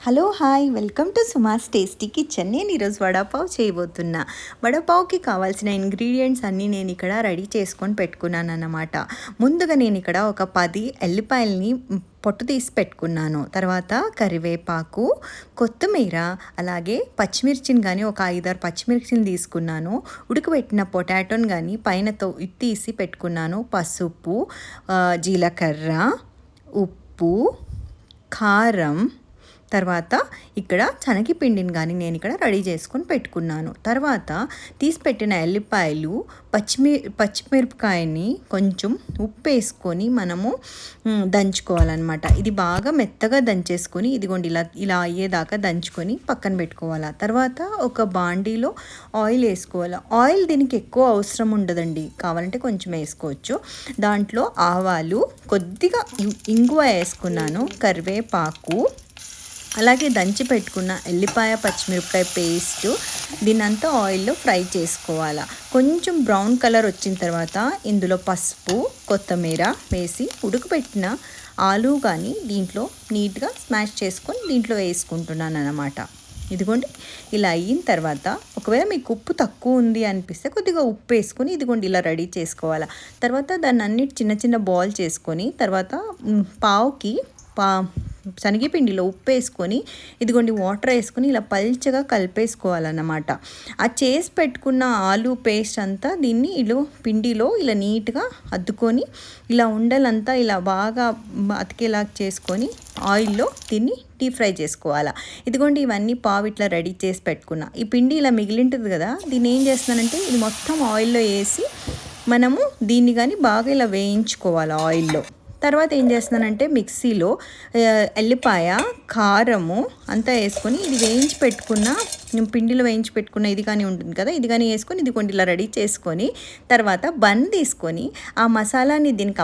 Hello hi welcome to సుమాస్ tasty kitchen. నేను ఈరోజు వడాపావ్ చేయబోతున్నా. వడాపావ్కి కావాల్సిన ఇంగ్రీడియంట్స్ అన్నీ నేను ఇక్కడ రెడీ చేసుకొని పెట్టుకున్నాను అన్నమాట. ముందుగా నేను ఇక్కడ ఒక 10 ఎల్లిపాయలని పొట్టు తీసి పెట్టుకున్నాను. తర్వాత కరివేపాకు, కొత్తిమీర, అలాగే పచ్చిమిర్చిని కానీ ఒక 5-6 పచ్చిమిర్చిని తీసుకున్నాను. ఉడకబెట్టిన పొటాటోని కానీ పైనతో తీసి పెట్టుకున్నాను. పసుపు, జీలకర్ర, ఉప్పు, కారం, తర్వాత ఇక్కడ శనగపిండిని కానీ నేను ఇక్కడ రెడీ చేసుకొని పెట్టుకున్నాను. తర్వాత తీసి పెట్టిన ఎల్లిపాయలు, పచ్చిమిరపకాయని కొంచెం ఉప్పు వేసుకొని మనము దంచుకోవాలన్నమాట. ఇది బాగా మెత్తగా దంచేసుకొని ఇదిగోండి ఇలా అయ్యేదాకా దంచుకొని పక్కన పెట్టుకోవాలి. తర్వాత ఒక బాండీలో ఆయిల్ వేసుకోవాలి. ఆయిల్ దీనికి ఎక్కువ అవసరం ఉండదండి, కావాలంటే కొంచెం వేసుకోవచ్చు. దాంట్లో ఆవాలు, కొద్దిగా ఇంగువ వేసుకున్నాను, కరివేపాకు, అలాగే దంచి పెట్టుకున్న ఎల్లిపాయ పచ్చిమిరపకాయ పేస్టు దీనంతా ఆయిల్లో ఫ్రై చేసుకోవాలి. కొంచెం బ్రౌన్ కలర్ వచ్చిన తర్వాత ఇందులో పసుపు, కొత్తిమీర వేసి ఉడకబెట్టిన ఆలు కానీ దీంట్లో నీట్గా స్మాష్ చేసుకొని దీంట్లో వేసుకుంటున్నాను అన్నమాట. ఇదిగోండి ఇలా అయిన తర్వాత ఒకవేళ మీకు ఉప్పు తక్కువ ఉంది అనిపిస్తే కొద్దిగా ఉప్పు వేసుకొని ఇదిగోండి ఇలా రెడీ చేసుకోవాలి. తర్వాత దాన్ని అన్నిటి చిన్న చిన్న బాల్ చేసుకొని తర్వాత పావుకి శనగపిండిలో ఉప్పు వేసుకొని ఇదిగోండి వాటర్ వేసుకొని ఇలా పల్చగా కలిపేసుకోవాలన్నమాట. ఆ చేసి పెట్టుకున్న ఆలు పేస్ట్ అంతా దీన్ని పిండిలో ఇలా నీట్గా అద్దుకొని ఇలా ఉండలంతా ఇలా బాగా అతికేలా చేసుకొని ఆయిల్లో దీన్ని డీప్ ఫ్రై చేసుకోవాలి. ఇదిగోండి ఇవన్నీ పావు ఇట్లా రెడీ చేసి పెట్టుకున్నా. ఈ పిండి ఇలా మిగిలింటుంది కదా, దీన్ని ఏం చేస్తున్నానంటే ఇది మొత్తం ఆయిల్లో వేసి మనము దీన్ని కానీ బాగా ఇలా వేయించుకోవాలి ఆయిల్లో. తర్వాత ఏం చేస్తున్నానంటే మిక్సీలో ఎల్లిపాయ, కారము అంతా వేసుకొని ఇది వేయించి పెట్టుకున్న పిండిలో వేయించి పెట్టుకున్న ఇది కానీ ఉంటుంది కదా, ఇది కానీ వేసుకొని ఇది కొంచెం ఇలా రెడీ చేసుకొని తర్వాత బన్ తీసుకొని ఆ మసాలాని దీనికి